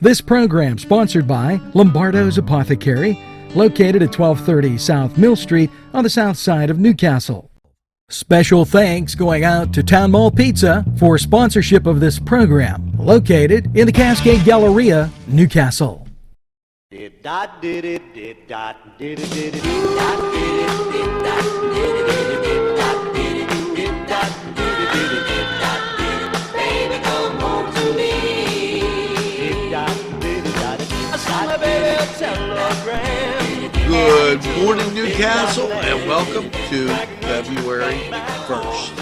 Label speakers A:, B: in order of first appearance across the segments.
A: This program sponsored by Lombardo's Apothecary, located at 1230 South Mill Street on the south side of Newcastle. Special thanks going out to Town Mall Pizza for sponsorship of this program, located in the Cascade Galleria, Newcastle.
B: Good morning, Newcastle, and welcome to February 1st.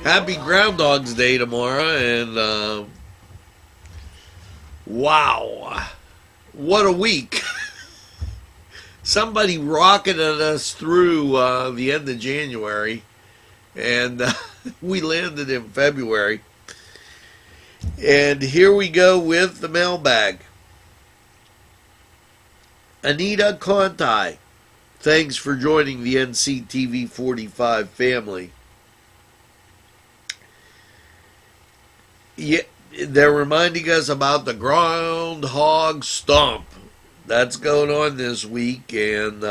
B: Happy Groundhog's Day tomorrow, and wow, what a week. Somebody rocketed us through the end of January, and we landed in February. And here we go with the mailbag. Anita Conti, thanks for joining the NCTV45 family. Yeah, they're reminding us about the Groundhog Stomp. That's going on this week, and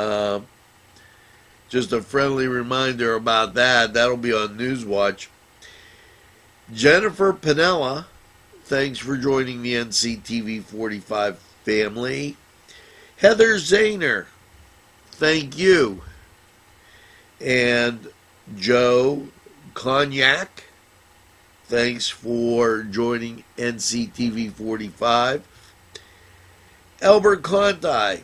B: just a friendly reminder about that. That'll be on Newswatch. Jennifer Pinella, thanks for joining the NCTV45 family. Heather Zahner, thank you. And Joe Cognac, thanks for joining NCTV45. Albert Conti,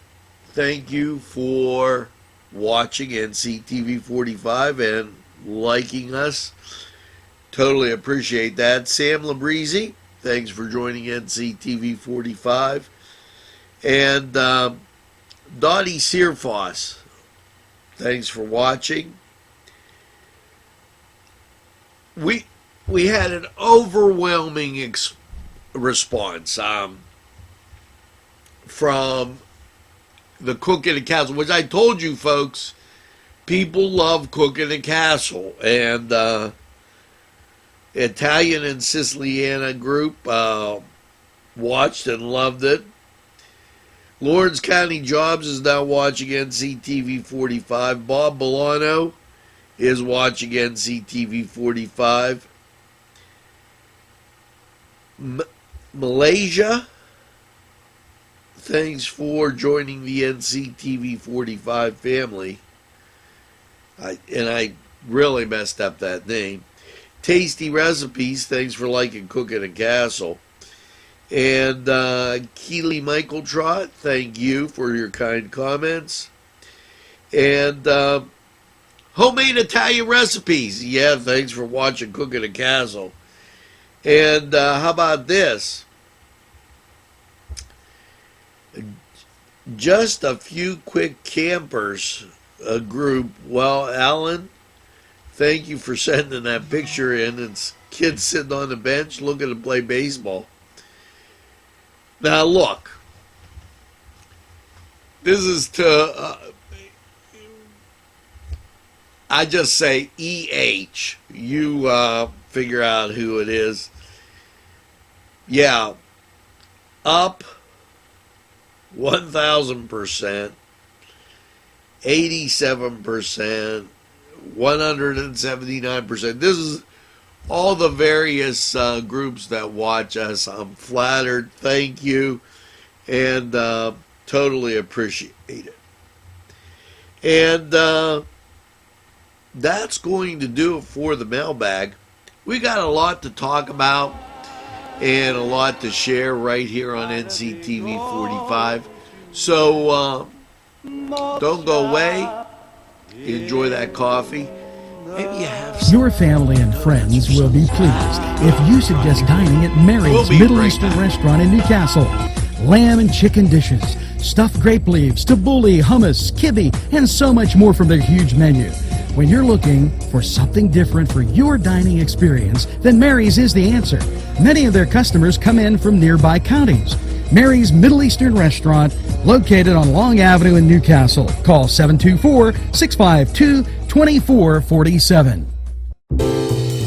B: thank you for watching NCTV45 and liking us. Totally appreciate that. Sam Labreezy, thanks for joining NCTV45. And Dottie Searfoss, thanks for watching. We had an overwhelming response from the Cook in the Castle, which I told you folks, people love Cook in the Castle, and Italian and Siciliana group watched and loved it. Lawrence County Jobs is now watching NCTV45. Bob Bolano is watching NCTV45. Malaysia, thanks for joining the NCTV45 family. I really messed up that name. Tasty Recipes, thanks for liking Cooking and Castle. And Keely Michael Trott, thank you for your kind comments. And Homemade Italian Recipes, yeah, thanks for watching Cooking and Castle. And how about this? Just a Few Quick Campers, a group. Well, Alan, thank you for sending that picture in. It's kids sitting on the bench looking to play baseball. Now look, this is to, I just say EH. You figure out who it is. Yeah, up 1,000%, 87%, 179%. This is all the various groups that watch us. I'm flattered. Thank you. And totally appreciate it. And that's going to do it for the mailbag. We got a lot to talk about and a lot to share right here on NCTV45. So don't go away. Enjoy that coffee. Maybe you have some.
A: Your family and friends will be pleased if you suggest dining at Mary's Middle Eastern Restaurant in Newcastle. Lamb and chicken dishes, stuffed grape leaves, tabbouleh, hummus, kibbe, and so much more from their huge menu. When you're looking for something different for your dining experience, then Mary's is the answer. Many of their customers come in from nearby counties. Mary's Middle Eastern Restaurant, located on Long Avenue in Newcastle. Call 724-652-2447.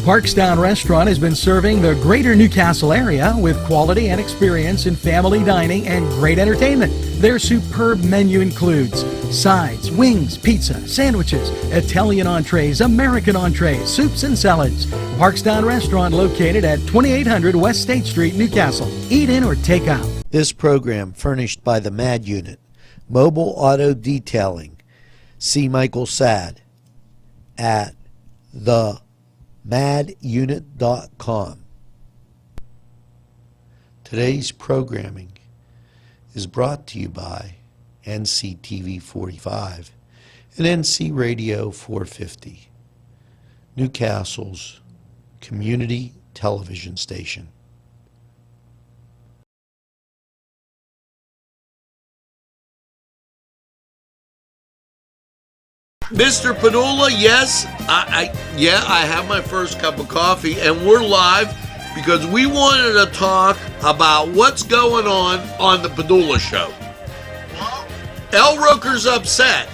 A: Parkstown Restaurant has been serving the greater Newcastle area with quality and experience in family dining and great entertainment. Their superb menu includes sides, wings, pizza, sandwiches, Italian entrees, American entrees, soups and salads. Parkstown Restaurant located at 2800 West State Street, Newcastle. Eat in or take out.
B: This program furnished by the MAD Unit, Mobile Auto Detailing. See Michael Sad at themadunit.com. Today's programming is brought to you by NCTV45 and NC Radio 450, Newcastle's community television station. Mr. Padula, yes, I have my first cup of coffee, and we're live because we wanted to talk about what's going on the Padula Show.
C: Well,
B: El Roker's upset.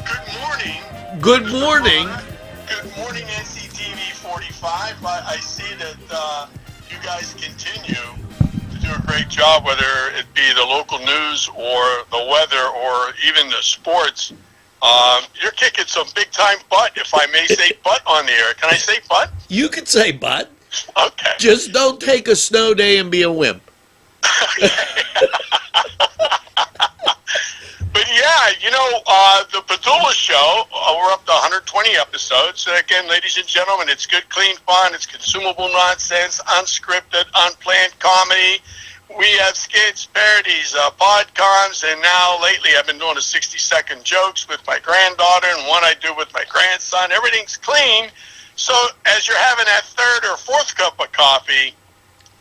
C: good morning.
B: Good
C: Mr.
B: morning.
C: Bonner. Good morning, NCTV45. I see that you guys continue to do a great job, whether it be the local news or the weather or even the sports. You're kicking some big-time butt, if I may say butt on the air. Can I say butt?
B: You can say butt.
C: Okay.
B: Just don't take a snow day and be a wimp.
C: But yeah, the Padula Show, we're up to 120 episodes. Again, ladies and gentlemen, it's good, clean fun. It's consumable nonsense, unscripted, unplanned comedy. We have skits, parodies, podcasts, and now lately I've been doing a 60-second jokes with my granddaughter and one I do with my grandson. Everything's clean. So as you're having that third or fourth cup of coffee,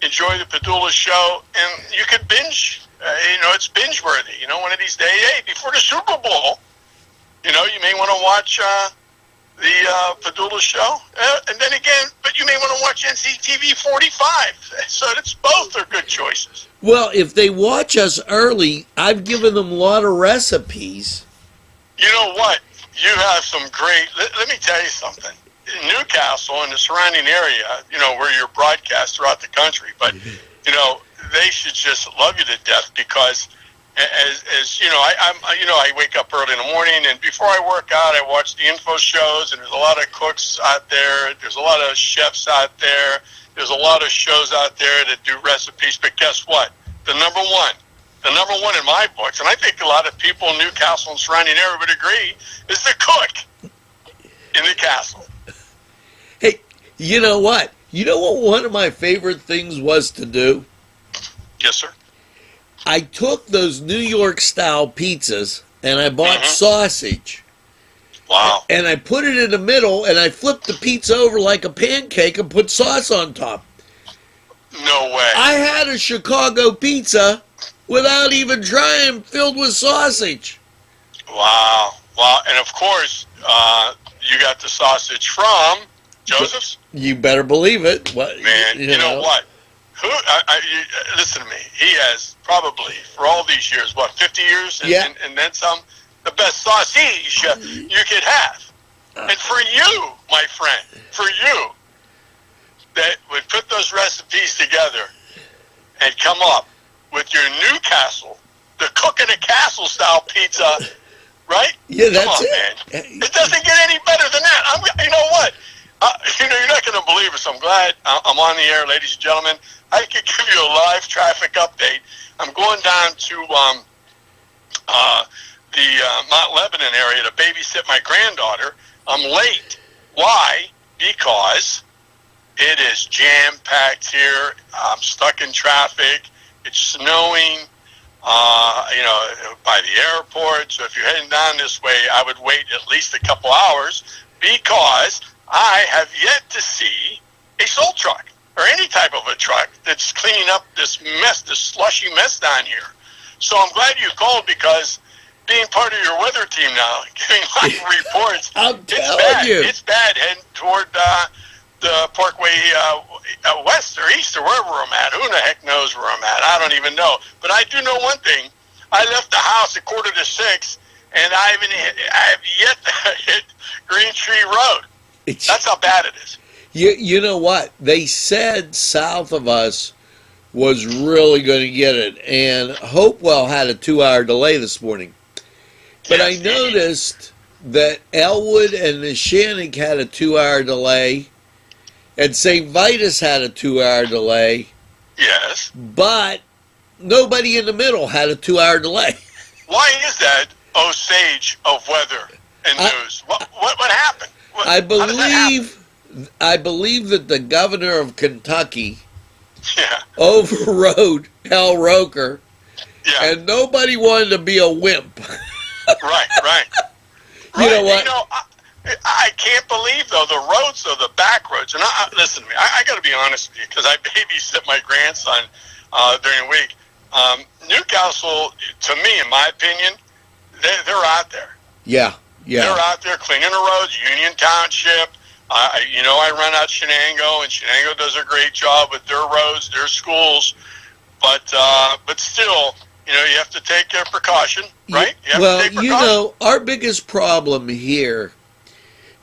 C: enjoy the Padula Show, and you can binge. It's binge-worthy. One of these days, hey, before the Super Bowl, you may want to watch the Padula Show, and then again, but you may want to watch NCTV 45. So it's both are good choices.
B: Well, if they watch us early, I've given them a lot of recipes.
C: You know what? You have some great. Let me tell you something. In Newcastle and the surrounding area, where you're broadcast throughout the country, but they should just love you to death because. As you know, I wake up early in the morning, and before I work out, I watch the info shows, and there's a lot of cooks out there. There's a lot of chefs out there. There's a lot of shows out there that do recipes. But guess what? The number one in my books, and I think a lot of people in Newcastle and surrounding area would agree, is the cook in the castle.
B: Hey, you know what? You know what one of my favorite things was to do?
C: Yes, sir.
B: I took those New York-style pizzas, and I bought sausage.
C: Wow.
B: And I put it in the middle, and I flipped the pizza over like a pancake and put sauce on top.
C: No way.
B: I had a Chicago pizza without even trying, filled with sausage.
C: Wow. And of course, you got the sausage from Joseph's?
B: You better believe it.
C: Man, you know what? Listen to me. He has probably, for all these years, 50 years and then some, the best sausage you could have. And for you, my friend, that would put those recipes together and come up with your Newcastle, the cook in a castle style pizza, right?
B: Yeah, that's
C: come on,
B: it.
C: Man. It doesn't get any better than that. You know what? You're not going to believe this. I'm glad I'm on the air, ladies and gentlemen. I could give you a live traffic update. I'm going down to the Mount Lebanon area to babysit my granddaughter. I'm late. Why? Because it is jam-packed here. I'm stuck in traffic. It's snowing, by the airport. So if you're heading down this way, I would wait at least a couple hours because I have yet to see a soul truck or any type of a truck that's cleaning up this mess, this slushy mess down here. So I'm glad you called because being part of your weather team now, giving live reports, it's bad heading toward the Parkway west or east or wherever I'm at. Who the heck knows where I'm at? I don't even know. But I do know one thing. I left the house at 5:45, and I have yet to hit Green Tree Road. That's how bad it is.
B: You know what? They said south of us was really going to get it, and Hopewell had a 2-hour delay this morning. But I noticed that Elwood and Neshannock had a 2-hour delay, and St. Vitus had a 2-hour delay.
C: Yes.
B: But nobody in the middle had a 2-hour delay.
C: Why is that, sage of weather and news? What happened?
B: I believe that the governor of Kentucky overrode Hal Roker, and nobody wanted to be a wimp.
C: Right.
B: You know what?
C: I can't believe, though, the roads, though, the back roads. And listen to me, I got to be honest with you, because I babysit my grandson during the week. Newcastle, to me, in my opinion, they're out there.
B: Yeah.
C: They're out there cleaning the roads. Union Township. I run out Shenango, and Shenango does a great job with their roads, their schools. But still, you have to take precaution, right?
B: Our biggest problem here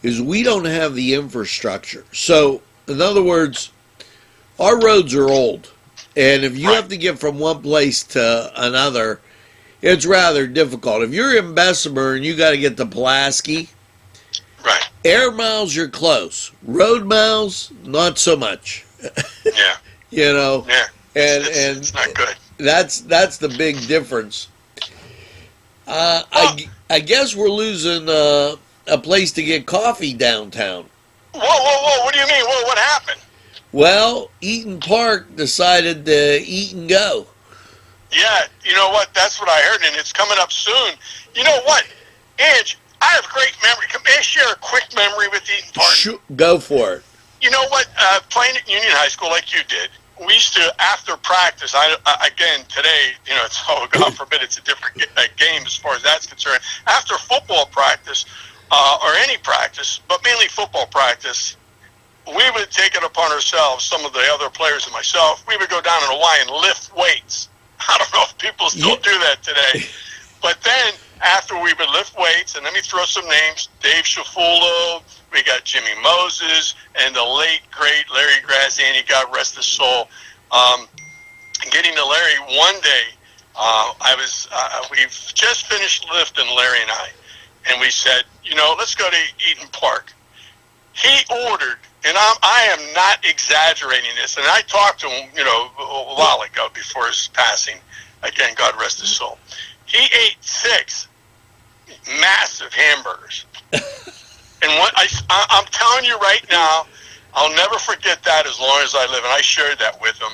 B: is we don't have the infrastructure. So, in other words, our roads are old. And if you have to get from one place to another, it's rather difficult. If you're in Bessemer and you got to get to Pulaski, air miles, you're close. Road miles, not so much.
C: Yeah.
B: And
C: it's not good.
B: That's the big difference. I guess we're losing a place to get coffee downtown.
C: Whoa! What do you mean? What happened?
B: Well, Eaton Park decided to eat and go.
C: Yeah, you know what? That's what I heard, and it's coming up soon. You know what, Ange? I have great memory. May I share a quick memory with Eaton Park?
B: Sure, go for it.
C: You know what? Playing at Union High School like you did, we used to, after practice, again, today, it's, God forbid, it's a different game as far as that's concerned. After football practice, or any practice, but mainly football practice, we would take it upon ourselves, some of the other players and myself, we would go down in Hawaii and lift weights. I don't know if people still do that today. But then, after we would lift weights, and let me throw some names, Dave Schiafulo, we got Jimmy Moses, and the late, great Larry Graziani, God rest his soul. Getting to Larry one day, we've just finished lifting, Larry and I, and we said, let's go to Eaton Park. He ordered, and I am not exaggerating this, and I talked to him, a while ago before his passing. Again, God rest his soul. He ate 6 massive hamburgers. And what I'm telling you right now, I'll never forget that as long as I live, and I shared that with him,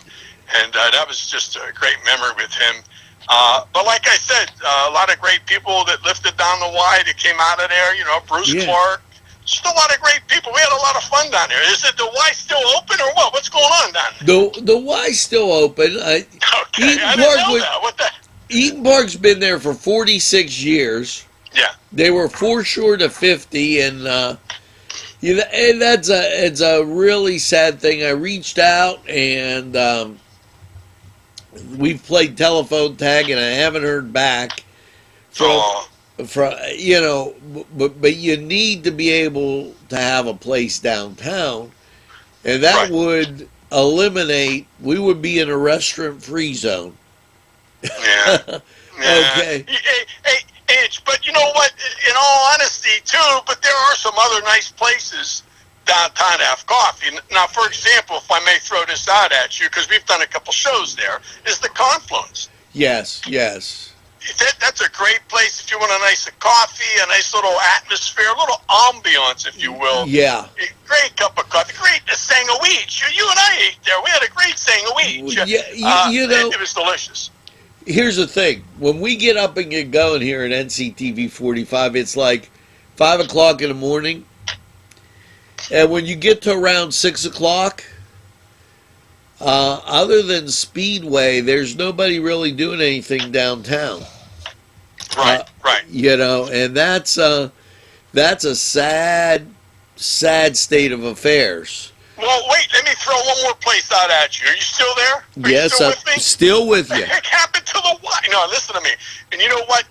C: and that was just a great memory with him. But like I said, a lot of great people that lifted down the Y that came out of there, Bruce Clark. Just a lot of great people. We had a lot of fun down there. Is it the Y still open or what? What's going on down there?
B: The Y's still open.
C: Okay, I didn't know that. What the?
B: Eaton Park's been there for 46 years.
C: Yeah.
B: They were 4 short of 50, and and it's a really sad thing. I reached out, and we've played telephone tag, and I haven't heard back from but you need to be able to have a place downtown, and that would eliminate. We would be in a restaurant-free zone.
C: Yeah.
B: Okay.
C: Hey, but you know what? In all honesty, too, but there are some other nice places downtown to have coffee. Now, for example, if I may throw this out at you, because we've done a couple shows there, is the Confluence.
B: Yes.
C: That's a great place if you want a nice coffee, a nice little atmosphere, a little ambiance, if you will.
B: Yeah.
C: A great cup of coffee. Great sandwich. You and I ate there. We had a great sandwich.
B: Yeah,
C: it was delicious.
B: Here's the thing. When we get up and get going here at NCTV45, it's like 5 o'clock in the morning. And when you get to around 6 o'clock, other than Speedway, there's nobody really doing anything downtown.
C: Right.
B: And that's a sad state of affairs.
C: Well, wait, let me throw one more place out at you. Are you still there?
B: Yes, I'm still with you.
C: What the heck happened to the Y? No, listen to me. And you know what?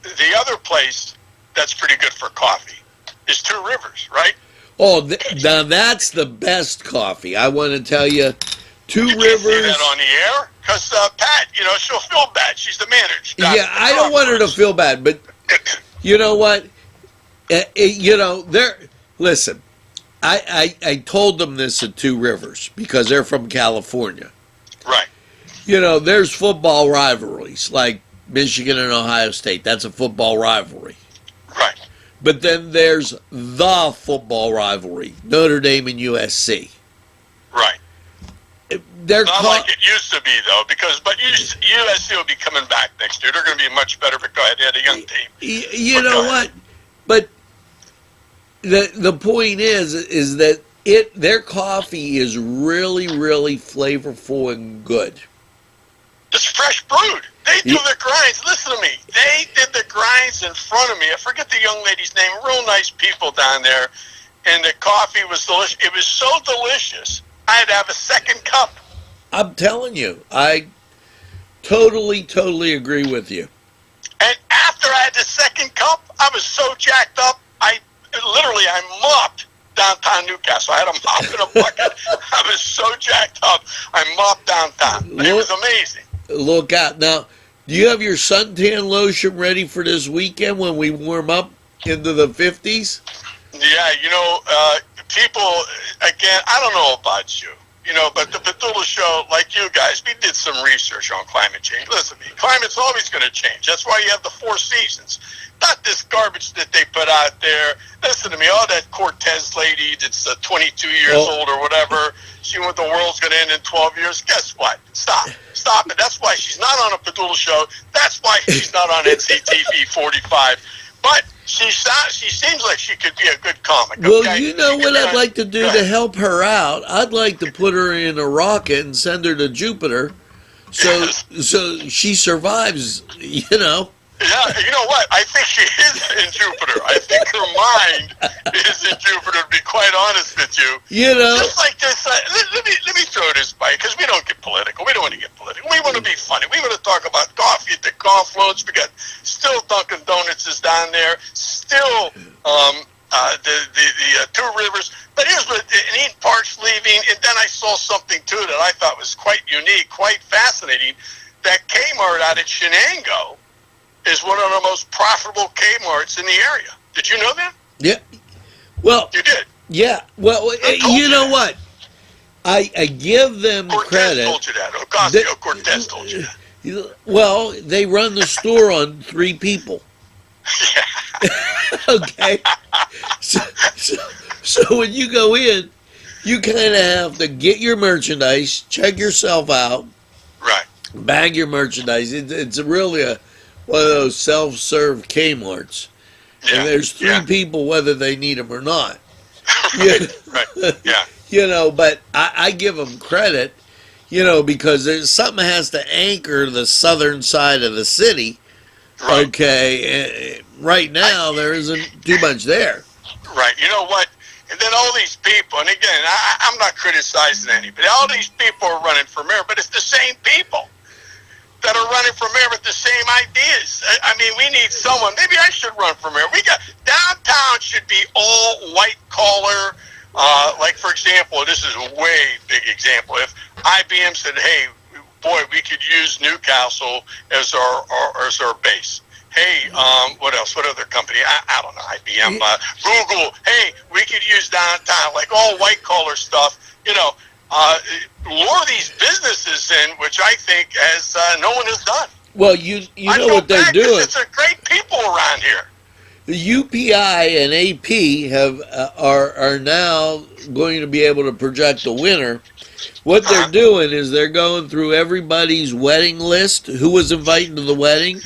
C: The other place that's pretty good for coffee is Two Rivers, right?
B: Oh, now that's the best coffee. I want to tell you, Two
C: You
B: Rivers.
C: can't say that on the air because Pat, she'll feel bad. She's the manager.
B: Yeah, I don't want her to feel bad, but you know what? Listen. I told them this at Two Rivers because they're from California.
C: Right.
B: There's football rivalries like Michigan and Ohio State. That's a football rivalry.
C: Right.
B: But then there's the football rivalry, Notre Dame and USC.
C: Right.
B: They're
C: not like it used to be, though, but USC will be coming back next year. They're going to be much better because they had a young team.
B: You know what? But the point is that their coffee is really, really flavorful and good.
C: It's fresh brewed. They do the grinds. Listen to me. They did the grinds in front of me. I forget the young lady's name. Real nice people down there. And the coffee was delicious. It was so delicious, I had to have a second cup.
B: I'm telling you. I totally agree with you.
C: And after I had the second cup, I was so jacked up, I mopped downtown Newcastle. I had a mop in a bucket. I was so jacked up, I mopped downtown. But it was amazing. Look
B: out. Now, do you have your suntan lotion ready for this weekend when we warm up into the 50s?
C: Yeah, people, again, I don't know about you, but the Petula Show, like you guys, we did some research on climate change. Listen to me, climate's always going to change. That's why you have the 4 seasons. Not this garbage that they put out there. Listen to me, all that Cortez lady that's 22 years old or whatever, she went, the world's going to end in 12 years. Guess what? Stop it. That's why she's not on a Petula Show. That's why she's not on NCTV 45. But she seems like she could be a good comic.
B: Well,
C: okay?
B: you know what I'd like to do to help her out? I'd like to put her in a rocket and send her to Jupiter so she survives,
C: Yeah, you know what? I think she is in Jupiter. I think her mind is in Jupiter, to be quite honest with you. Just like this, let me throw this by, because we don't get political. We don't want to get political. We want to be funny. We want to talk about coffee at the Confluence. We got still Dunkin' Donuts is down there. Still the Two Rivers. But here's what, and Eden Park's leaving, and then I saw something, too, that I thought was quite unique, quite fascinating, that Kmart out at Shenango is one of the most profitable Kmarts in the area. Did you know that?
B: Yeah. Well,
C: you did.
B: Yeah. Well, you know what? I give them credit.
C: Cortez told you that. Ocasio-Cortez told you that.
B: Well, they run the store on 3 people.
C: Yeah.
B: Okay. So when you go in, you kind of have to get your merchandise, check yourself out,
C: right?
B: Bag your merchandise. It's really one of those self-serve Kmarts. Yeah. And there's 3 people whether they need them or not.
C: Right. Yeah.
B: But I give them credit, because something has to anchor the southern side of the city. Right. Okay. Right now, there isn't too much there.
C: Right. You know what? And then all these people, and again, I'm not criticizing anybody. All these people are running for mayor, but it's the same people that are running for mayor with the same ideas. I mean, we need someone. Maybe I should run for mayor. Downtown should be all white collar. Like, for example, this is a way big example. If IBM said, "Hey, boy, we could use Newcastle as our base." Hey, what else? What other company? I don't know. IBM, Google. Hey, we could use downtown, like all white collar stuff. Lure these businesses in, which I think as no one has done.
B: Well, you know what they're doing.
C: It's a great people around here.
B: The UPI and AP are now going to be able to project a winner. What they're doing is they're going through everybody's wedding list, who was invited to the wedding.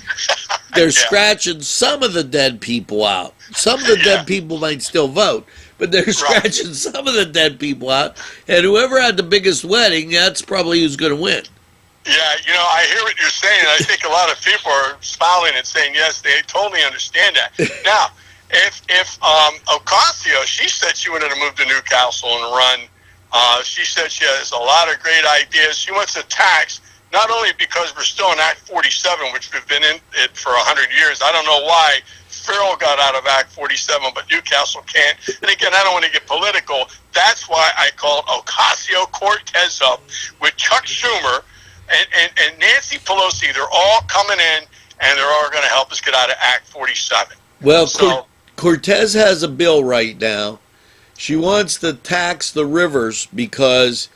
B: They're scratching some of the dead people out. Some of the dead people might still vote, but they're scratching some of the dead people out. And whoever had the biggest wedding, that's probably who's going to win.
C: Yeah, I hear what you're saying. I think a lot of people are smiling and saying, yes, they totally understand that. Now, if Ocasio, she said she wanted to move to Newcastle and run. She said she has a lot of great ideas. She wants to tax, not only because we're still in Act 47, which we've been in it for 100 years. I don't know why Farrell got out of Act 47, but Newcastle can't. And again, I don't want to get political. That's why I called Ocasio-Cortez up with Chuck Schumer and Nancy Pelosi. They're all coming in, and they're all going to help us get out of Act 47.
B: Well,
C: So,
B: Cortez has a bill right now. She wants to tax the rivers because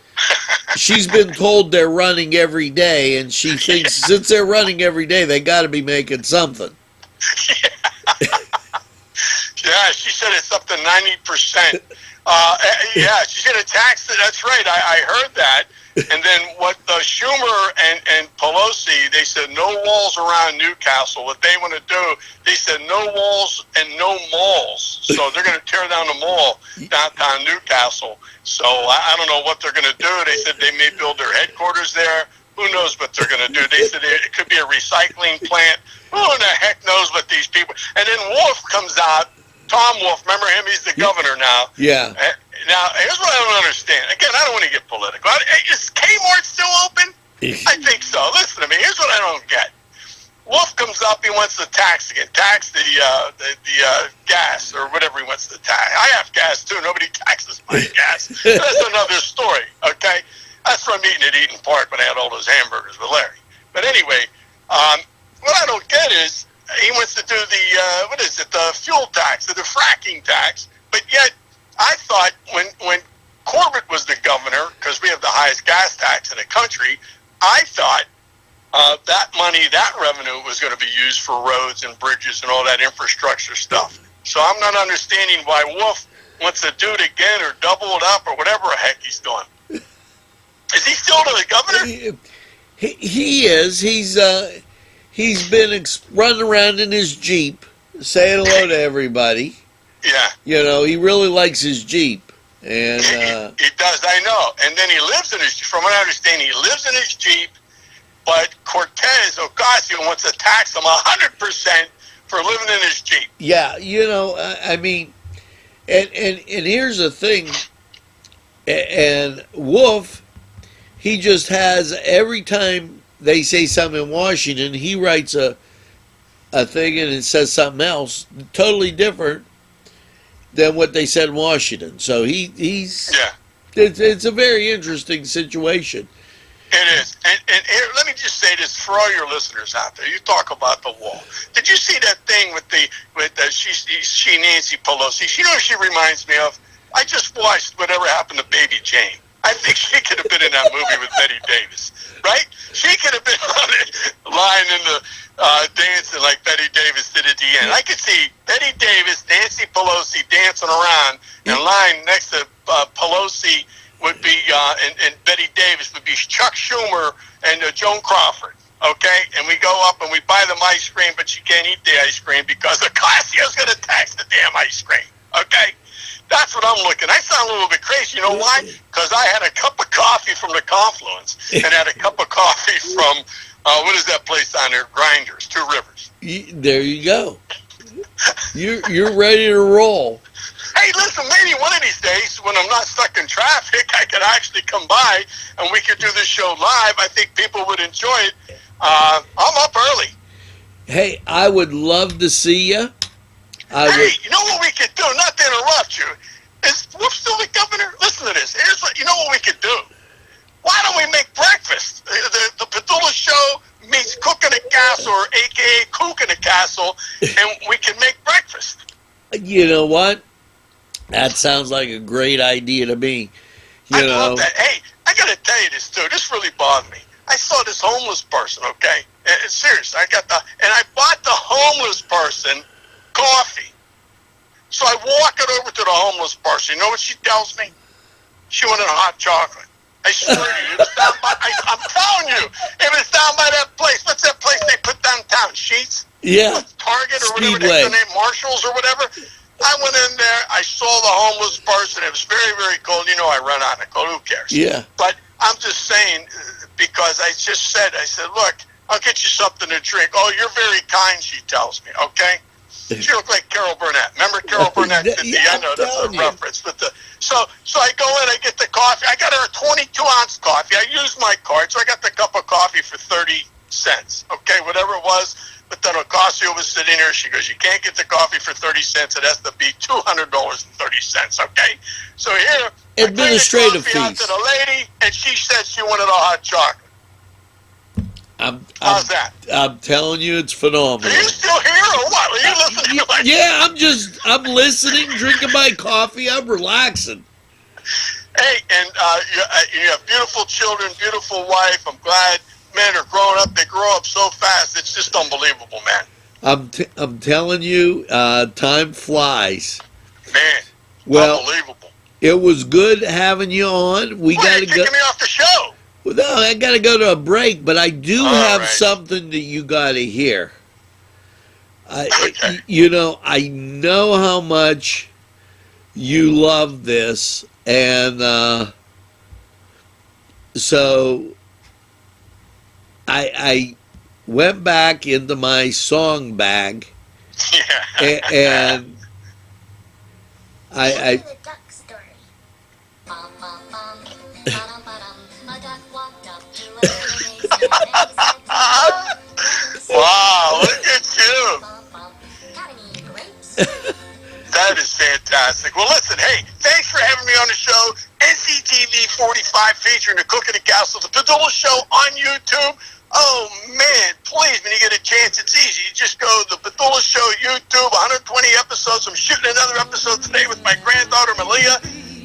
B: she's been told they're running every day, and she thinks since they're running every day, they got to be making something.
C: yeah, she said it's up to 90%. Yeah, she's going to tax it. That's right. I heard that. And then what Schumer and Pelosi, they said no walls around Newcastle. What they want to do, they said no walls and no malls. So they're going to tear down the mall downtown Newcastle. So I don't know what they're going to do. They said they may build their headquarters there. Who knows what they're going to do? They said it could be a recycling plant. Who in the heck knows what these people... And then Wolf comes out. Tom Wolf, remember him? He's the governor now.
B: Yeah.
C: Now, here's what I don't understand. Again, I don't want to get political. Is Kmart still open? I think so. Listen to me. Here's what I don't get. Wolf comes up. He wants to tax again. Tax the gas or whatever he wants to tax. I have gas, too. Nobody taxes my gas. That's another story, okay? That's from eating at Eaton Park when I had all those hamburgers with Larry. But anyway, what I don't get is he wants to do the fuel tax, the fracking tax, but yet I thought when Corbett was the governor, because we have the highest gas tax in the country, I thought that money, that revenue was going to be used for roads and bridges and all that infrastructure stuff. So I'm not understanding why Wolf wants to do it again or double it up or whatever the heck he's doing. Is he still the governor?
B: He is. He's been running around in his Jeep, saying hello to everybody.
C: Yeah.
B: You know, he really likes his Jeep. And
C: he does, I know. And then he lives in his, from what I understand, he lives in his Jeep, but Cortez, Ocasio, wants to tax him 100% for living in his Jeep.
B: Yeah, you know, I mean, and here's the thing, and Wolf, he just has, every time they say something in Washington, he writes a thing and it says something else, totally different than what they said in Washington. So he's
C: yeah.
B: It's a very interesting situation.
C: It is. And here, let me just say this for all your listeners out there. You talk about the wall. Did you see that thing with she Nancy Pelosi? You know what she reminds me of? I just watched Whatever Happened to Baby Jane. I think she could have been in that movie with Betty Davis, right? She could have been on it, lying in the dancing like Betty Davis did at the end. I could see Betty Davis, Nancy Pelosi dancing around, and lying next to Pelosi would be, and Betty Davis would be Chuck Schumer and Joan Crawford, okay? And we go up and we buy them ice cream, but you can't eat the ice cream because Ocasio's going to tax the damn ice cream, okay? That's what I'm looking. I sound a little bit crazy. You know why? Because I had a cup of coffee from the Confluence and had a cup of coffee from, what is that place down there? Grinders, Two Rivers.
B: There you go. You're ready to roll.
C: Hey, listen, maybe one of these days when I'm not stuck in traffic, I could actually come by and we could do this show live. I think people would enjoy it. I'm up early.
B: Hey, I would love to see you.
C: You know what we could do? Not to interrupt you. Is Wolf still the governor? Listen to this. Here's what, you know what we could do? Why don't we make breakfast? The Padula Show meets Cook in a Castle, or a.k.a. Cook in a Castle, and we can make breakfast.
B: You know what? That sounds like a great idea to me.
C: I love that. Hey, I got to tell you this, too. This really bothered me. I saw this homeless person, okay? It's serious. I bought the homeless person coffee. So I walk it over to the homeless person. You know what she tells me? She wanted a hot chocolate. I swear to you, it was down by, I'm telling you, it was down by that place. What's that place they put downtown? Sheets?
B: Yeah.
C: Target or
B: Speedway.
C: whatever they name, Marshalls or whatever. I went in there. I saw the homeless person. It was very, very cold. You know, I run on it. Cold. Who cares?
B: Yeah.
C: But I'm just saying, because I said, look, I'll get you something to drink. Oh, you're very kind, she tells me, okay? She looked like Carol Burnett. Remember Carol Burnett? I know that's a reference. But so I go in, I get the coffee. I got her a 22-ounce coffee. I used my card, so I got the cup of coffee for $30 cents. Okay, whatever it was. But then Ocasio was sitting there. She goes, "You can't get the coffee for 30 cents. It has to be $200.30. Okay, so here,
B: administrative
C: I bring the coffee out
B: fees.
C: to the lady, and she said she wanted a hot chocolate. How's that?
B: I'm telling you, it's phenomenal.
C: Are you still here or what? Are you listening to my...
B: Yeah, I'm listening, drinking my coffee, I'm relaxing.
C: Hey, and you have beautiful children, beautiful wife. I'm glad men are growing up. They grow up so fast. It's just unbelievable, man.
B: I'm telling you, time flies.
C: Man,
B: well,
C: unbelievable.
B: It was good having you on. We got to go.
C: You're kicking me off the show.
B: Well, no, I got to go to a break, but I do have
C: right.
B: something that you got to hear.
C: Okay.
B: You know, I know how much you love this, and so I went back into my song bag, and I
D: the duck story.
C: Wow, look at you. That is fantastic. Well, listen, hey, thanks for having me on the show. NCTV45 featuring the Cook and the Castle, the Padula Show on YouTube. Oh, man, please, when you get a chance, it's easy. You just go to the Padula Show YouTube, 120 episodes. I'm shooting another episode today with my granddaughter, Malia.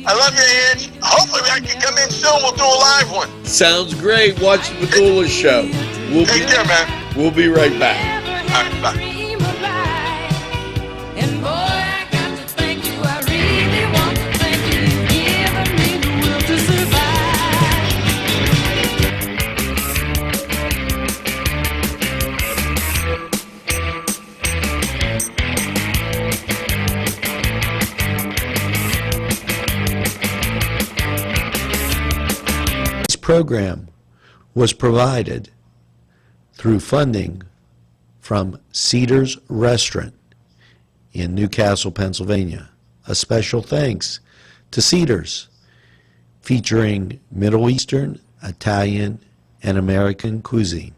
C: I love you, Ange. Hopefully I can come in soon. We'll do a live one.
B: Sounds great. Watch the Padula Show.
C: Take care, man.
B: We'll be right back.
C: All right, bye.
B: This program was provided through funding from Cedars Restaurant in Newcastle, Pennsylvania. A special thanks to Cedars, featuring Middle Eastern, Italian, and American cuisine.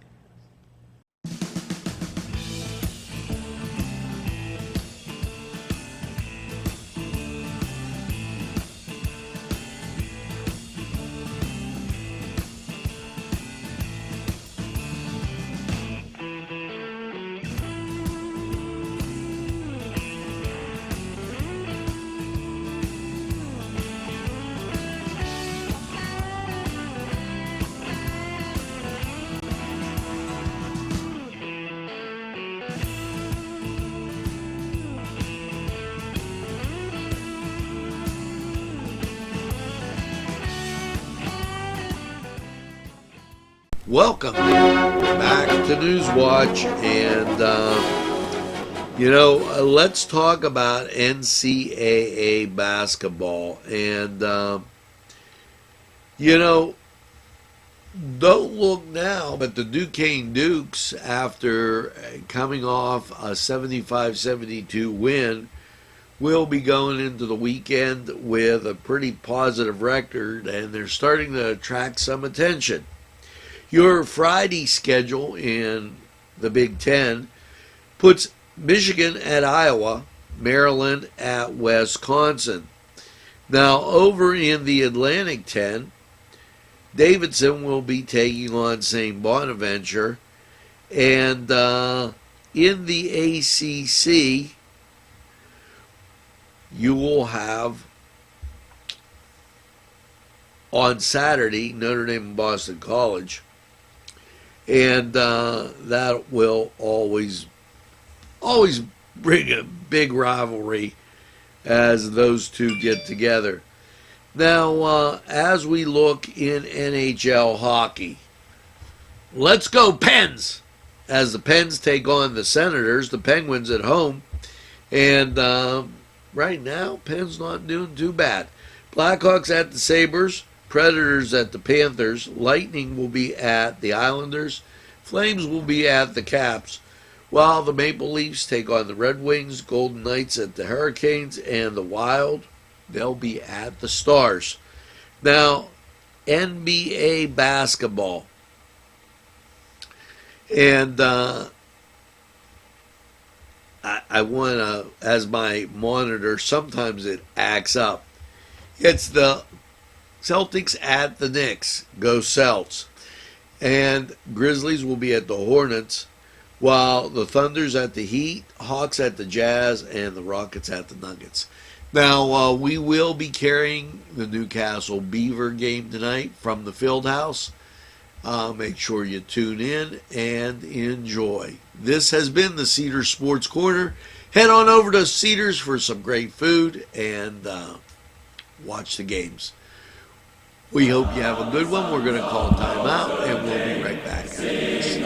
B: Welcome back to Newswatch, and let's talk about NCAA basketball. And don't look now, but the Duquesne Dukes, after coming off a 75-72 win, will be going into the weekend with a pretty positive record, and they're starting to attract some attention. Your Friday schedule in the Big Ten puts Michigan at Iowa, Maryland at Wisconsin. Now, over in the Atlantic 10, Davidson will be taking on St. Bonaventure. And in the ACC, you will have on Saturday Notre Dame and Boston College. And that will always bring a big rivalry as those two get together. Now, as we look in NHL hockey, let's go Pens! As the Pens take on the Senators, the Penguins at home. And right now, Pens not doing too bad. Blackhawks at the Sabres. Predators at the Panthers. Lightning will be at the Islanders. Flames will be at the Caps. While the Maple Leafs take on the Red Wings. Golden Knights at the Hurricanes. And the Wild, they'll be at the Stars. Now, NBA basketball. And I want to, as my monitor, sometimes it acts up. It's the Celtics at the Knicks. Go Celts. And Grizzlies will be at the Hornets, while the Thunder's at the Heat, Hawks at the Jazz, and the Rockets at the Nuggets. Now, we will be carrying the Newcastle Beaver game tonight from the Fieldhouse. Make sure you tune in and enjoy. This has been the Cedars Sports Corner. Head on over to Cedars for some great food and watch the games. We hope you have a good one. We're going to call time out, and we'll be right back after this.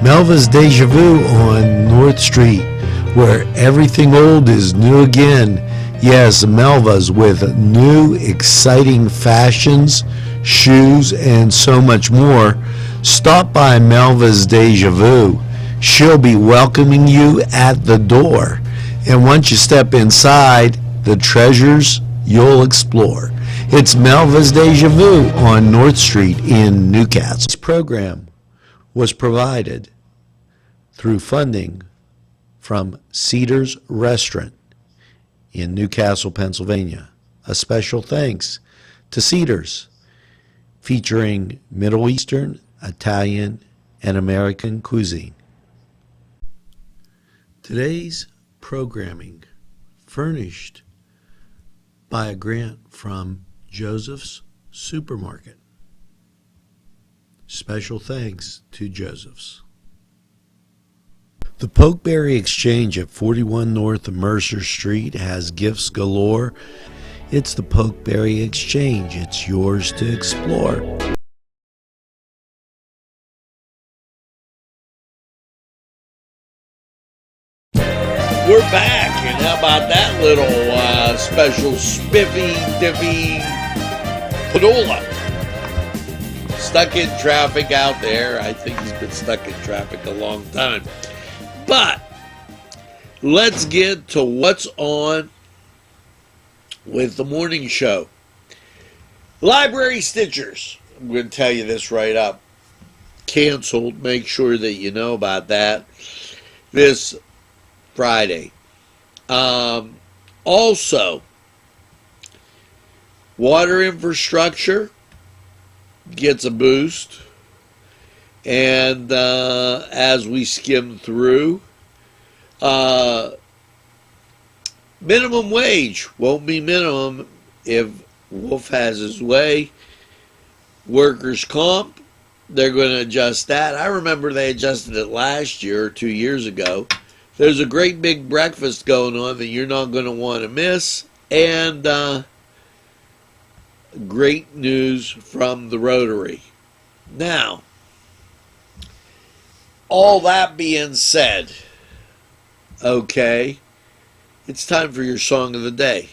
D: Melva's Deja Vu on North Street, where everything old is new again. Yes, Melva's with new, exciting fashions, shoes, and so much more. Stop by Melva's Deja Vu. She'll be welcoming you at the door. And once you step inside, the treasures you'll explore. It's Melva's Deja Vu on North Street in Newcastle. This program was provided through funding from Cedars Restaurant in Newcastle, Pennsylvania. A special thanks to Cedars, featuring Middle Eastern, Italian, and American cuisine. Today's programming furnished by a grant from Joseph's Supermarket. Special thanks to Joseph's. The Pokeberry Exchange at 41 North Mercer Street has gifts galore. It's the Pokeberry Exchange. It's yours to explore.
B: We're back, and how about that little special spiffy, diffy Padula? Stuck in traffic out there. I think he's been stuck in traffic a long time. But let's get to what's on with the morning show. Library Stitchers. I'm going to tell you this right up. Canceled. Make sure that you know about that this Friday. Also, water infrastructure gets a boost. And as we skim through, minimum wage won't be minimum if Wolf has his way. Workers' comp, they're going to adjust that. I remember they adjusted it last year or 2 years ago. There's a great big breakfast going on that you're not going to want to miss. And great news from the Rotary. Now, all that being said, okay, it's time for your song of the day.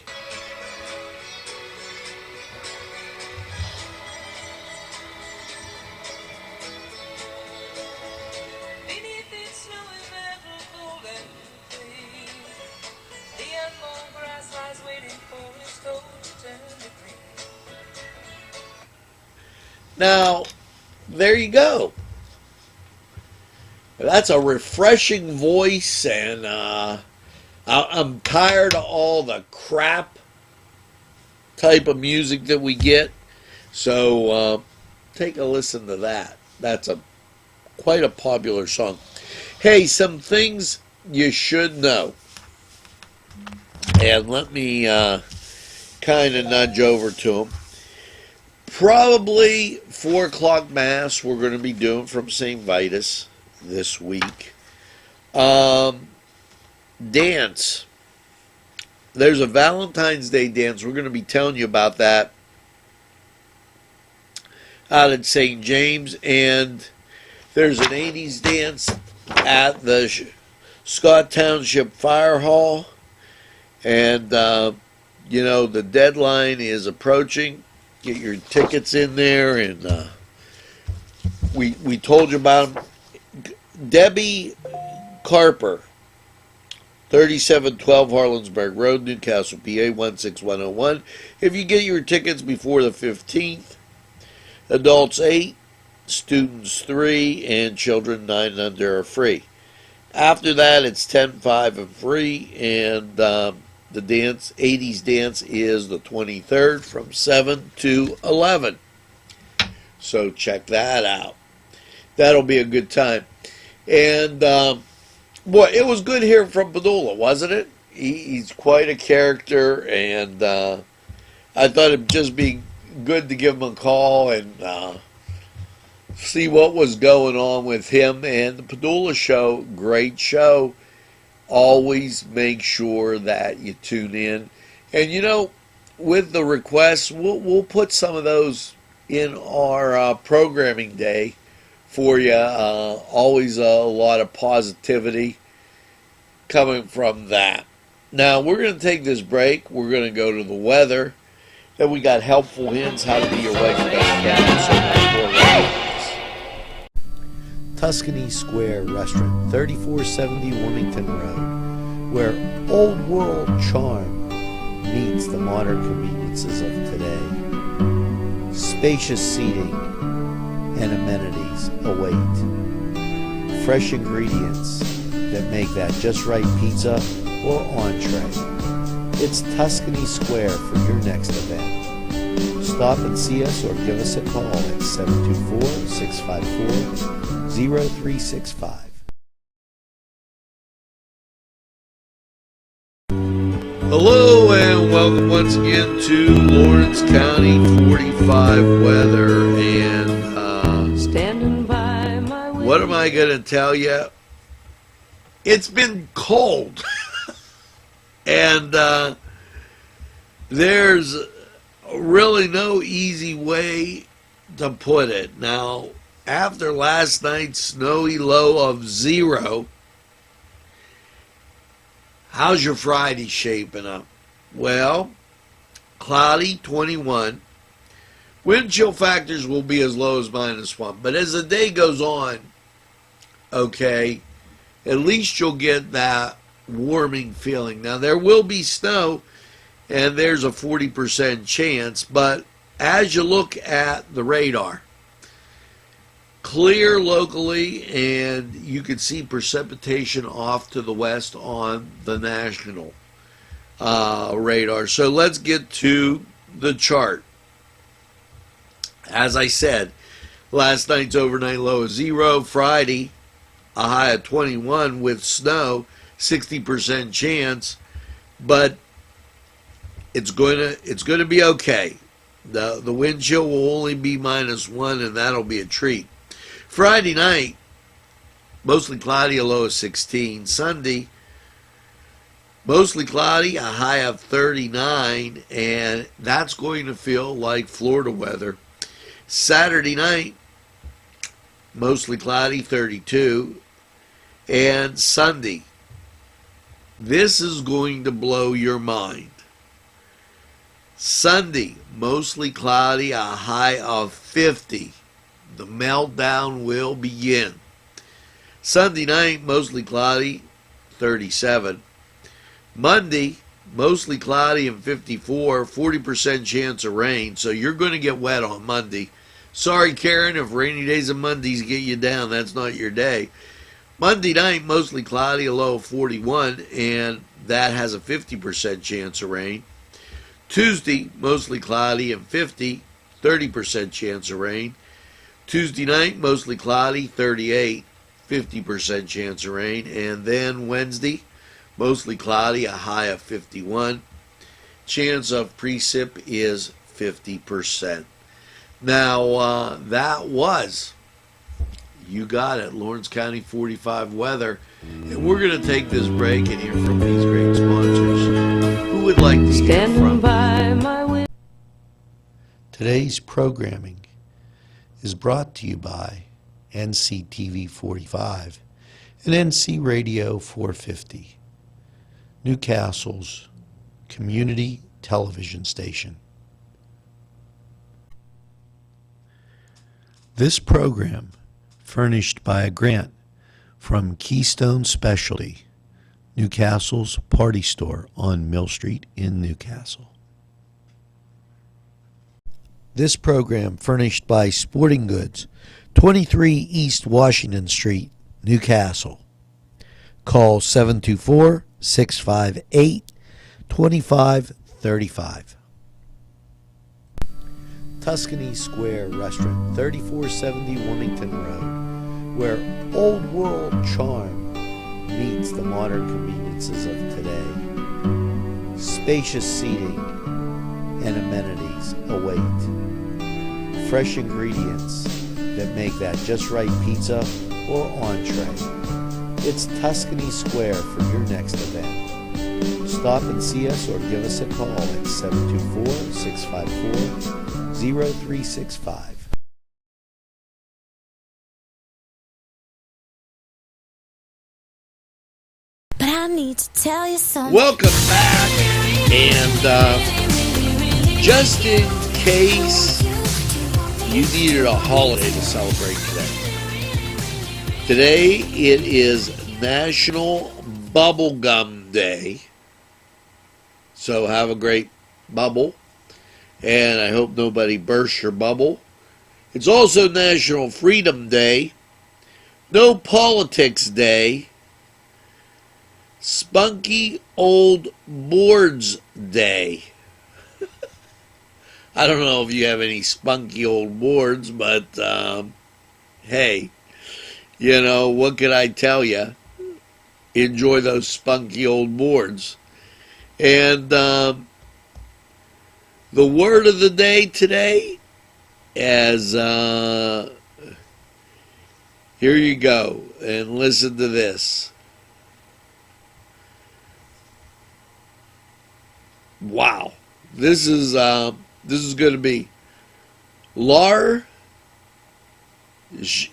B: Now, there you go. That's a refreshing voice, and I'm tired of all the crap type of music that we get. So take a listen to that. That's quite a popular song. Hey, some things you should know. And let me kind of nudge over to them. Probably 4 o'clock Mass we're going to be doing from St. Vitus this week. Dance. There's a Valentine's Day dance. We're going to be telling you about that out at St. James. And there's an 80s dance at the Scott Township Fire Hall. And, you know, the deadline is approaching. Get your tickets in there. And we told you about them. Debbie Carper, 3712 Harlansburg Road, Newcastle, PA 16101. If you get your tickets before the 15th, adults 8, students 3, and children 9 and under are free. After that, it's 10, 5, and free, and the dance, 80s dance, is the 23rd from 7 to 11. So check that out. That'll be a good time. And, boy, it was good hearing from Padula, wasn't it? He's quite a character, and I thought it'd just be good to give him a call and see what was going on with him. And the Padula Show, great show. Always make sure that you tune in. And, you know, with the requests, we'll put some of those in our programming day for you. Always a lot of positivity coming from that. Now, we're going to take this break. We're going to go to the weather. Then we got helpful hints, how to be your wife's best friend. So much more.
D: Tuscany Square Restaurant, 3470 Wilmington Road, where old world charm meets the modern conveniences of today. Spacious seating and amenities await. Fresh ingredients that make that just right pizza or entree. It's Tuscany Square for your next event. Stop and see us or give us a call at 724-654-0365.
B: Hello and welcome once again to Lawrence County 45 weather. And
E: Standing by my window.
B: what am I going to tell you? It's been cold. And there's really no easy way to put it. Now, after last night's snowy low of 0, how's your Friday shaping up? Well, cloudy, 21. Wind chill factors will be as low as -1. But as the day goes on, okay, at least you'll get that warming feeling. Now, there will be snow, and there's a 40% chance, but as you look at the radar, clear locally, and you can see precipitation off to the west on the national radar. So let's get to the chart. As I said, last night's overnight low is 0. Friday, a high of 21 with snow, 60% chance, but it's going to be okay. The wind chill will only be -1, and that'll be a treat. Friday night, mostly cloudy, a low of 16. Sunday, mostly cloudy, a high of 39, and that's going to feel like Florida weather. Saturday night, mostly cloudy, 32, and Sunday, this is going to blow your mind. Sunday, mostly cloudy, a high of 50. The meltdown will begin. Sunday night, mostly cloudy, 37. Monday, mostly cloudy and 54, 40% chance of rain. So you're going to get wet on Monday. Sorry, Karen, if rainy days and Mondays get you down, that's not your day. Monday night, mostly cloudy, a low of 41, and that has a 50% chance of rain. Tuesday, mostly cloudy and 30% chance of rain. Tuesday night, mostly cloudy, 50% chance of rain. And then Wednesday, mostly cloudy, a high of 51. Chance of precip is 50%. Now, that was, you got it, Lawrence County 45 weather. And we're going to take this break and hear from these great sponsors. Who would like to hear
E: Standing
B: from?
E: by my window.
D: Today's programming is brought to you by NCTV45 and NC Radio 450, Newcastle's community television station. This program furnished by a grant from Keystone Specialty, Newcastle's party store on Mill Street in Newcastle. This program furnished by Sporting Goods, 23 East Washington Street, Newcastle. Call 724-658-2535. Tuscany Square Restaurant, 3470 Wilmington Road, where old world charm meets the modern conveniences of today. Spacious seating and amenities await. Fresh ingredients that make that just right pizza or entree. It's Tuscany Square for your next event. Stop and see us or give us a call at 724-654-0365.
F: But I need to tell you something.
B: Welcome back. And just in case you needed a holiday to celebrate today it is National Bubblegum Day. So have a great bubble. And I hope nobody bursts your bubble. It's also National Freedom Day. No Politics Day. Spunky Old Boards Day. I don't know if you have any spunky old boards, but hey, you know, what can I tell you? Enjoy those spunky old boards. And the word of the day today is, here you go, and listen to this. Wow, this is going to be zh,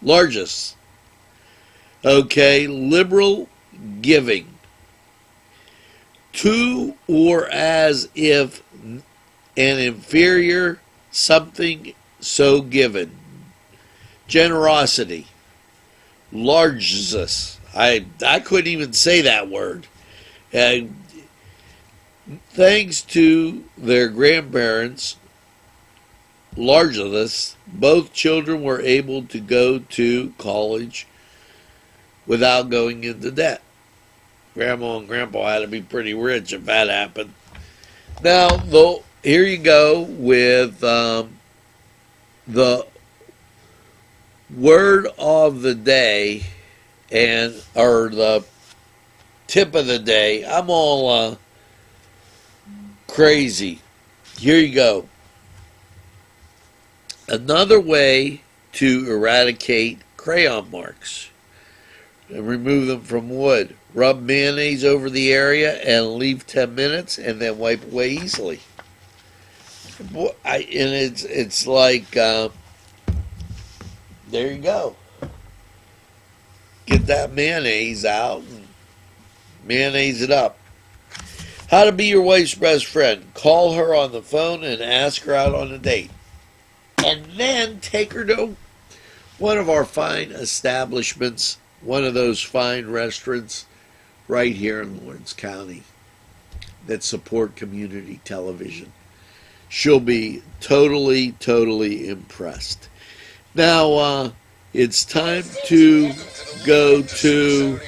B: largest. Okay, liberal giving. To or as if an inferior something so given. Generosity. Largest. I couldn't even say that word. Thanks to their grandparents, largest, both children were able to go to college without going into debt. Grandma and Grandpa had to be pretty rich if that happened. Now, though, here you go with the word of the day, or the tip of the day. I'm all crazy. Here you go. Another way to eradicate crayon marks and remove them from wood. Rub mayonnaise over the area and leave 10 minutes and then wipe away easily. It's like, there you go. Get that mayonnaise out and mayonnaise it up. How to be your wife's best friend. Call her on the phone and ask her out on a date. And then take her to one of our fine establishments, one of those fine restaurants right here in Lawrence County that support community television. She'll be totally, totally impressed. Now, it's time to go to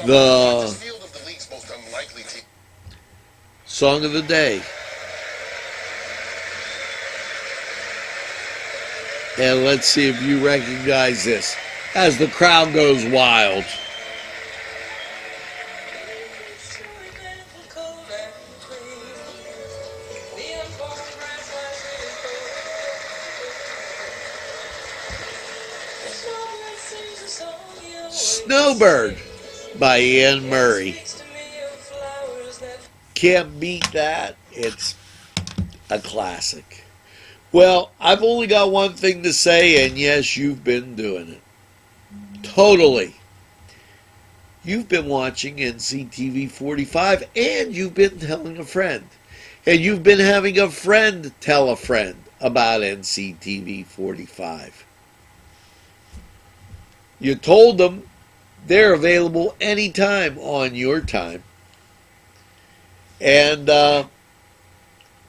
B: the Song of the day. And let's see if you recognize this as the crowd goes wild. Snowbird by Anne Murray. Can't beat that. It's a classic. Well, I've only got one thing to say, and yes, you've been doing it. Totally. You've been watching NCTV45, and you've been telling a friend. And you've been having a friend tell a friend about NCTV45. You told them they're available anytime on your time. And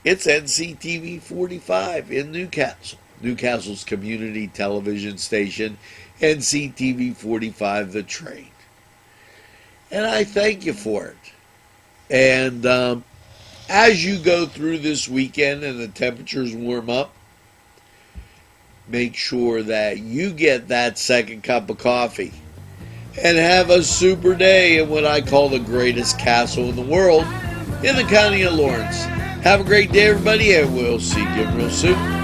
B: it's NCTV45 in Newcastle. Newcastle's community television station, NCTV45 The Train. And I thank you for it. And as you go through this weekend and the temperatures warm up, make sure that you get that second cup of coffee and have a super day in what I call the greatest castle in the world in the county of Lawrence. Have a great day, everybody, and we'll see you real soon.